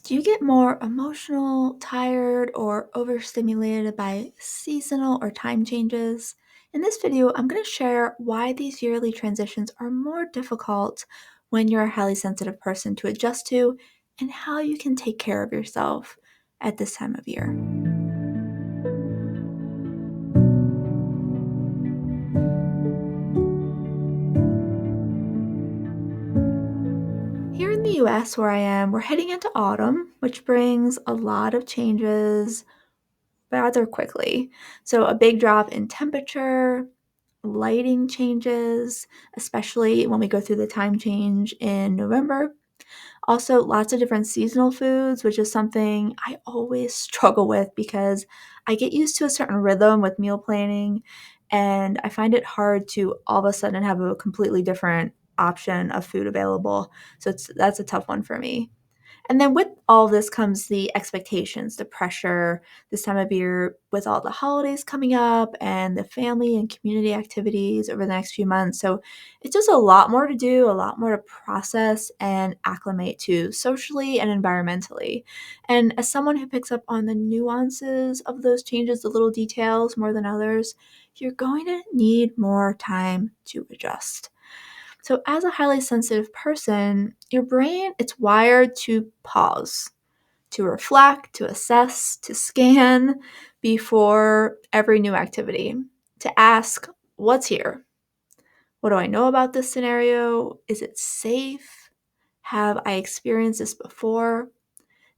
Do you get more emotional, tired, or overstimulated by seasonal or time changes? In this video, I'm going to share why these yearly transitions are more difficult when you're a highly sensitive person to adjust to, and how you can take care of yourself at this time of year. Here in the US, where I am, we're heading into autumn, which brings a lot of changes rather quickly. So, a big drop in temperature, lighting changes, especially when we go through the time change in November. Also, lots of different seasonal foods, which is something I always struggle with because I get used to a certain rhythm with meal planning, and I find it hard to all of a sudden have a completely different option of food available. So that's a tough one for me. And then with all this comes the expectations, the pressure this time of year with all the holidays coming up and the family and community activities over the next few months. So it's just a lot more to do, a lot more to process and acclimate to socially and environmentally. And as someone who picks up on the nuances of those changes, the little details more than others, you're going to need more time to adjust. So as a highly sensitive person, your brain, it's wired to pause, to reflect, to assess, to scan before every new activity, to ask, what's here? What do I know about this scenario? Is it safe? Have I experienced this before?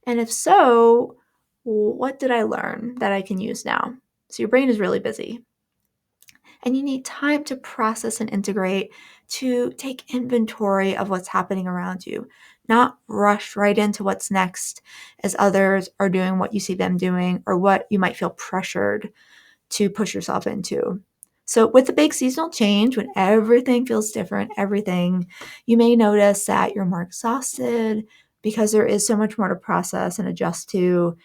And if so, what did I learn that I can use now? So your brain is really busy. And you need time to process and integrate, to take inventory of what's happening around you, not rush right into what's next as others are doing what you see them doing or what you might feel pressured to push yourself into. So, with the big seasonal change, when everything feels different, you may notice that you're more exhausted because there is so much more to process and adjust to,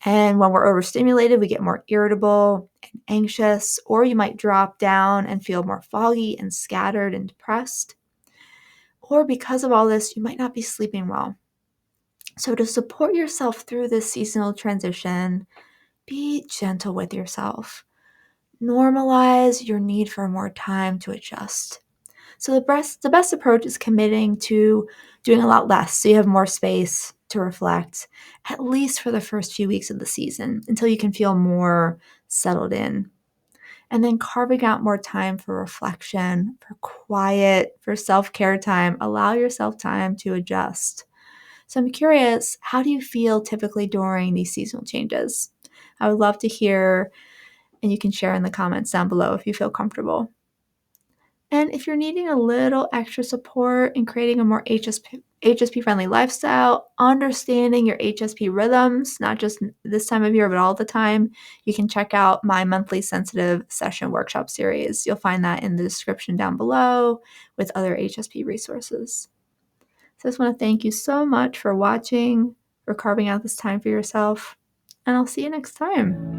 and when we're overstimulated, we get more irritable and anxious, or you might drop down and feel more foggy and scattered and depressed. Or because of all this, you might not be sleeping well. So, to support yourself through this seasonal transition, be gentle with yourself. Normalize your need for more time to adjust. So the best approach is committing to doing a lot less so you have more space to reflect, at least for the first few weeks of the season, until you can feel more settled in. And then carving out more time for reflection, for quiet, for self care time. Allow yourself time to adjust. So I'm curious, how do you feel typically during these seasonal changes? I would love to hear, and you can share in the comments down below if you feel comfortable. And if you're needing a little extra support in creating a more HSP friendly lifestyle, understanding your HSP rhythms, not just this time of year, but all the time, you can check out my monthly sensitive session workshop series. You'll find that in the description down below with other HSP resources. So I just want to thank you so much for watching, for carving out this time for yourself, and I'll see you next time.